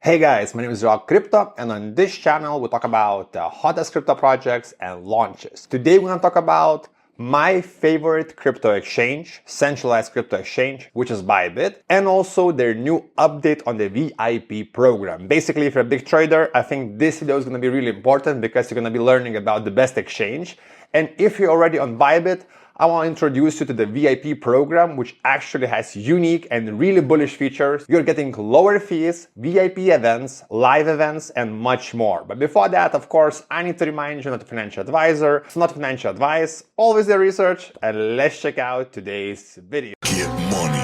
Hey guys, my name is Rock Crypto, and on this channel we talk about the hottest crypto projects and launches. Today we're going to talk about my favorite crypto exchange, centralized crypto exchange, which is Bybit, and also their new update on the VIP program. Basically, if you're a big trader, I think this video is going to be really important because you're going to be learning about the best exchange. And if you're already on Bybit, I want to introduce you to the VIP program, which actually has unique and really bullish features. You're getting lower fees, VIP events, live events, and much more. But before that, of course, I need to remind you, not a financial advisor. It's not financial advice, always the research, and let's check out today's video. Get money.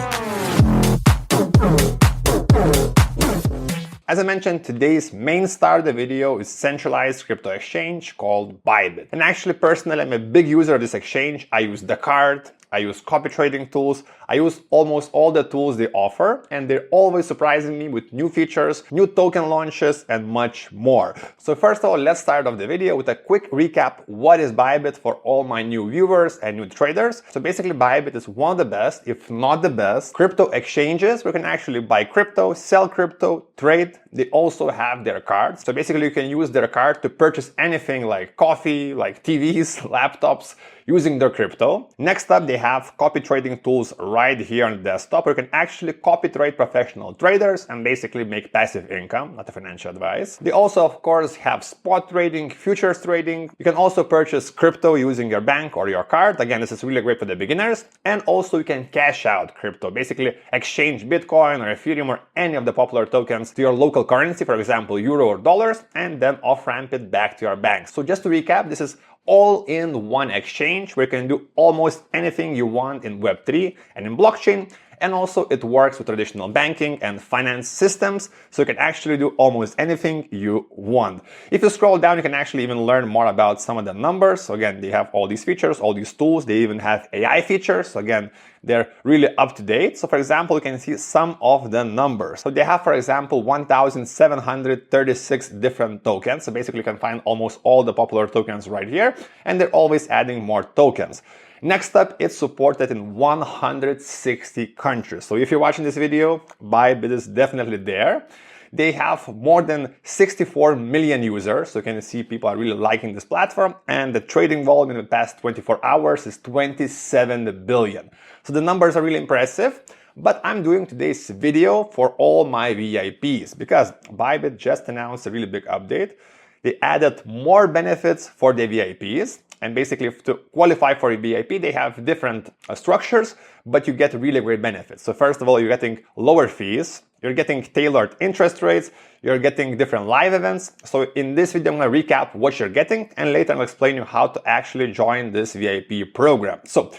As I mentioned, today's main star of the video is centralized crypto exchange called Bybit. And actually, personally, I'm a big user of this exchange. I use the card, I use copy trading tools, I use almost all the tools they offer, and they're always surprising me with new features, new token launches, and much more. So first of all, let's start off the video with a quick recap. What is Bybit for all my new viewers and new traders? So basically, Bybit is one of the best, if not the best, crypto exchanges where you can actually buy crypto, sell crypto, trade. They also have their cards. So basically, you can use their card to purchase anything like coffee, like TVs, laptops, using their crypto. Next up, they have copy trading tools right here on the desktop where you can actually copy trade professional traders and basically make passive income, not a financial advice. They also, of course, have spot trading, futures trading. You can also purchase crypto using your bank or your card. Again, this is really great for the beginners. And also you can cash out crypto, basically exchange Bitcoin or Ethereum or any of the popular tokens to your local currency, for example, euro or dollars, and then off-ramp it back to your bank. So just to recap, this is all in one exchange where you can do almost anything you want in Web3 and in blockchain. And also it works with traditional banking and finance systems, so you can actually do almost anything you want. If you scroll down, you can actually even learn more about some of the numbers. So again, they have all these features, all these tools. They even have AI features. So again, they're really up to date. So for example, you can see some of the numbers. So they have, for example, 1,736 different tokens. So basically you can find almost all the popular tokens right here, and they're always adding more tokens. Next up, it's supported in 160 countries. So if you're watching this video, Bybit is definitely there. They have more than 64 million users. So you can see people are really liking this platform. And the trading volume in the past 24 hours is 27 billion. So the numbers are really impressive. But I'm doing today's video for all my VIPs because Bybit just announced a really big update. They added more benefits for the VIPs. And basically, to qualify for a VIP, they have different structures, but you get really great benefits. So first of all, you're getting lower fees, you're getting tailored interest rates, you're getting different live events. So in this video, I'm going to recap what you're getting, and later I'll explain you how to actually join this VIP program. So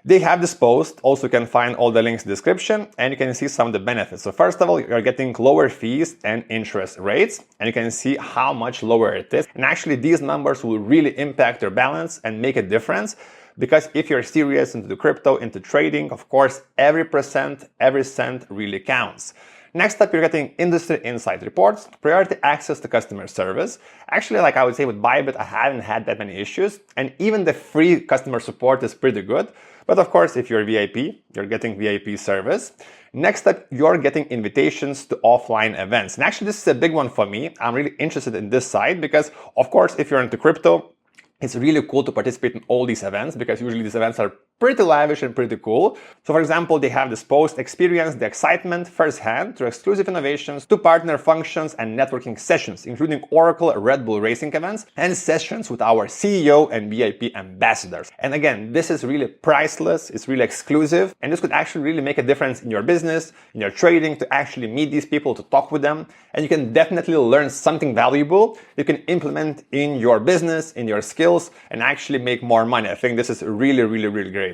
they have this post. Also, you can find all the links in the description, and you can see some of the benefits. So first of all, you're getting lower fees and interest rates, and you can see how much lower it is. And actually, these numbers will really impact your balance and make a difference. Because if you're serious into the crypto, into trading, of course, every percent, every cent really counts. Next up, you're getting industry insight reports, priority access to customer service. Actually, like I would say with Bybit, I haven't had that many issues, and even the free customer support is pretty good. But of course, if you're a VIP, you're getting VIP service. Next up, you're getting invitations to offline events. And actually, this is a big one for me. I'm really interested in this side because, of course, if you're into crypto, it's really cool to participate in all these events because usually these events are pretty lavish and pretty cool. So for example, they have this post, experience the excitement firsthand through exclusive innovations to partner functions and networking sessions, including Oracle Red Bull racing events and sessions with our CEO and VIP ambassadors. And again, this is really priceless, it's really exclusive, and this could actually really make a difference in your business, in your trading, to actually meet these people, to talk with them. And you can definitely learn something valuable you can implement in your business, in your skills, and actually make more money. I think this is really, really, really great.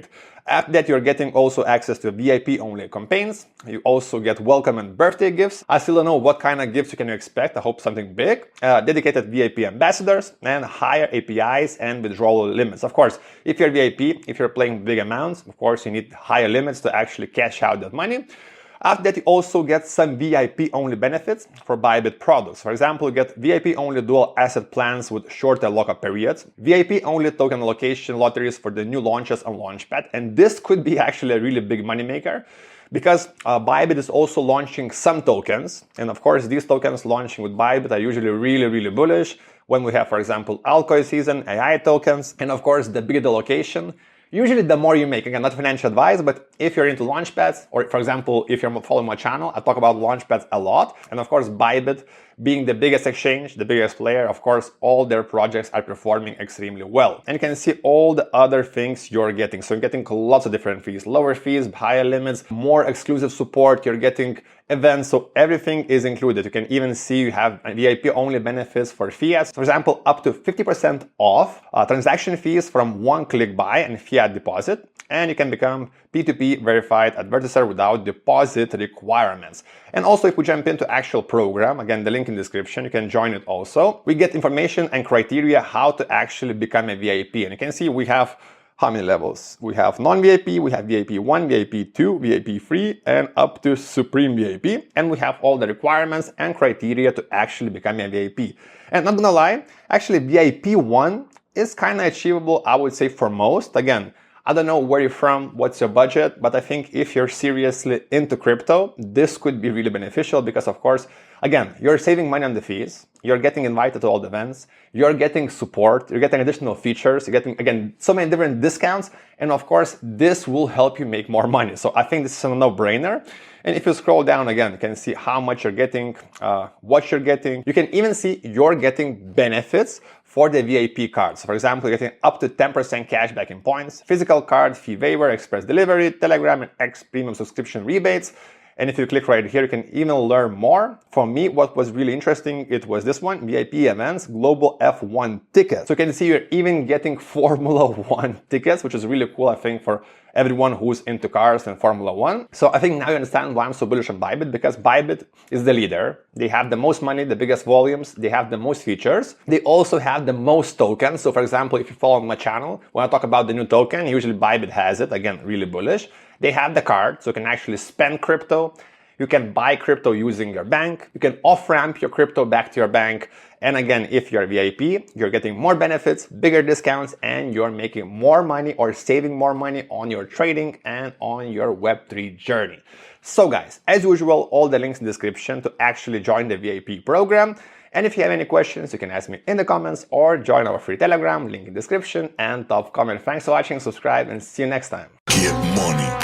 After that, you're getting also access to VIP-only campaigns. You also get welcome and birthday gifts. I still don't know what kind of gifts you can expect. I hope something big. Dedicated VIP ambassadors and higher APIs and withdrawal limits. Of course, if you're VIP, if you're playing big amounts, of course, you need higher limits to actually cash out that money. After that, you also get some VIP-only benefits for Bybit products. For example, you get VIP-only dual asset plans with shorter lockup periods, VIP-only token allocation lotteries for the new launches on Launchpad, and this could be actually a really big moneymaker. because Bybit is also launching some tokens. And of course, these tokens launching with Bybit are usually really bullish when we have, for example, altcoin season, AI tokens, and of course, the bigger the location, usually the more you make. Again, not financial advice, but if you're into launchpads, or for example, if you're following my channel, I talk about launchpads a lot. And of course, Bybit being the biggest exchange, the biggest player, of course, all their projects are performing extremely well. And you can see all the other things you're getting. So you're getting lots of different fees, lower fees, higher limits, more exclusive support, you're getting events. So everything is included. You can even see you have VIP only benefits for fiat. For example, up to 50% off transaction fees from one-click buy and fiat deposit. And you can become P2P verified advertiser without deposit requirements. And also, if we jump into actual program, again, the link in the description, you can join it also. We get information and criteria how to actually become a VIP. And you can see we have how many levels? We have non-VIP, we have VIP 1, VIP 2, VIP 3, and up to Supreme VIP. And we have all the requirements and criteria to actually become a VIP. And not gonna lie, actually VIP 1 is kind of achievable, I would say, for most. Again, I don't know where you're from, what's your budget, but I think if you're seriously into crypto, this could be really beneficial because, of course, again, you're saving money on the fees, you're getting invited to all the events, you're getting support, you're getting additional features, you're getting, again, so many different discounts, and of course, this will help you make more money. So I think this is a no-brainer. And if you scroll down again, you can see how much you're getting, what you're getting. You can even see you're getting benefits for the VIP cards. For example, you're getting up to 10% cash back in points, physical card, fee waiver, express delivery, Telegram, and X premium subscription rebates. And if you click right here, you can even learn more. For me, what was really interesting, it was this one, VIP events, global F1 tickets. So you can see you're even getting Formula 1 tickets, which is really cool, I think, for everyone who's into cars and Formula 1. So I think now you understand why I'm so bullish on Bybit, because Bybit is the leader. They have the most money, the biggest volumes, they have the most features. They also have the most tokens. So for example, if you follow my channel, when I talk about the new token, usually Bybit has it, again, really bullish. They have the card, so you can actually spend crypto. You can buy crypto using your bank. You can off-ramp your crypto back to your bank. And again, if you're a VIP, you're getting more benefits, bigger discounts, and you're making more money or saving more money on your trading and on your Web3 journey. So guys, as usual, all the links in the description to actually join the VIP program. And if you have any questions, you can ask me in the comments or join our free Telegram, link in the description and top comment. Thanks for watching, subscribe, and see you next time. Get money.